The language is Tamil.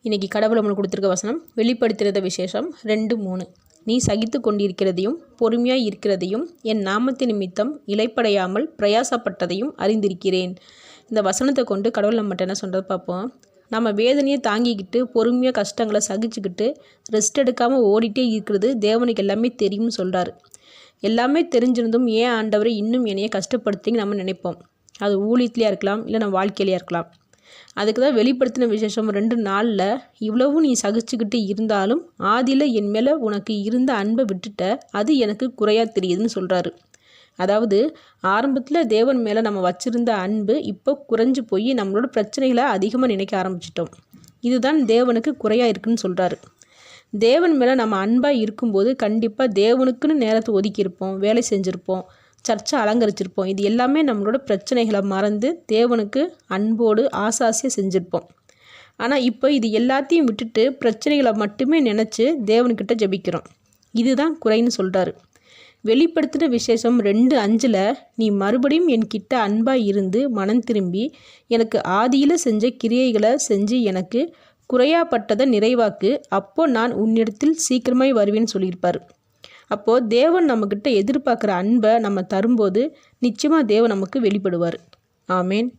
இன்றைக்கி கடவுள் நம்மளுக்கு கொடுத்துருக்க வசனம் வெளிப்படுத்துகிறத விசேஷம் 2:3. நீ சகித்து கொண்டிருக்கிறதையும் பொறுமையாய் இருக்கிறதையும் என் நாமத்தின் நிமித்தம் இளைப்படையாமல் பிரயாசப்பட்டதையும் அறிந்திருக்கிறேன். இந்த வசனத்தை கொண்டு கடவுள் நம்மகிட்ட என்ன சொல்கிறது பார்ப்போம். நம்ம வேதனையை தாங்கிக்கிட்டு பொறுமையாக கஷ்டங்களை சகிச்சுக்கிட்டு ரெஸ்ட் எடுக்காமல் ஓடிட்டே இருக்கிறது தேவனுக்கு எல்லாமே தெரியும்னு சொல்கிறாரு. எல்லாமே தெரிஞ்சிருந்தும் ஏன் ஆண்டவரை இன்னும் என்னையே கஷ்டப்படுத்திங்க நம்ம நினைப்போம். அது ஊழியத்துலையாக இருக்கலாம், இல்லை நம்ம வாழ்க்கையிலையாக இருக்கலாம். அதுக்கு தான் வெளிப்படுத்தின விசேஷம் 2:4 இவ்வளவு நீ சகிச்சுக்கிட்டு இருந்தாலும் ஆதியில் என் மேலே உனக்கு இருந்த அன்பை விட்டுட்ட, அது எனக்கு குறையாக தெரியுதுன்னு சொல்கிறாரு. அதாவது ஆரம்பத்தில் தேவன் மேலே நம்ம வச்சுருந்த அன்பு இப்போ குறைஞ்சி போய் நம்மளோட பிரச்சனைகளை அதிகமாக நினைக்க ஆரம்பிச்சிட்டோம். இதுதான் தேவனுக்கு குறையாக இருக்குன்னு சொல்கிறாரு. தேவன் மேலே நம்ம அன்பாக இருக்கும்போது கண்டிப்பாக தேவனுக்குன்னு நேரத்தை ஒதுக்கியிருப்போம், வேலை செஞ்சுருப்போம், சர்ச்சை அலங்கரிச்சிருப்போம். இது எல்லாமே நம்மளோட பிரச்சனைகளை மறந்து தேவனுக்கு அன்போடு ஆசாசியாக செஞ்சுருப்போம். ஆனால் இப்போ இது எல்லாத்தையும் விட்டுட்டு பிரச்சனைகளை மட்டுமே நினச்சி தேவன்கிட்ட ஜெபிக்கிறோம். இதுதான் குறைன்னு சொல்கிறாரு. வெளிப்படுத்தின விசேஷம் 2:5 நீ மறுபடியும் என்கிட்ட அன்பாக இருந்து மனம் திரும்பி எனக்கு ஆதியில் செஞ்ச கிரியைகளை செஞ்சு எனக்கு குறையாப்பட்டதை நிறைவாக்கு, அப்போ நான் உன்னிடத்தில் சீக்கிரமாய் வருவேன்னு சொல்லியிருப்பார். அப்போது தேவன் நம்மக்கிட்ட எதிர்பார்க்குற அன்பை நம்ம தரும்போது நிச்சயமாக தேவன் நமக்கு வெளிப்படுவார். ஆமேன்.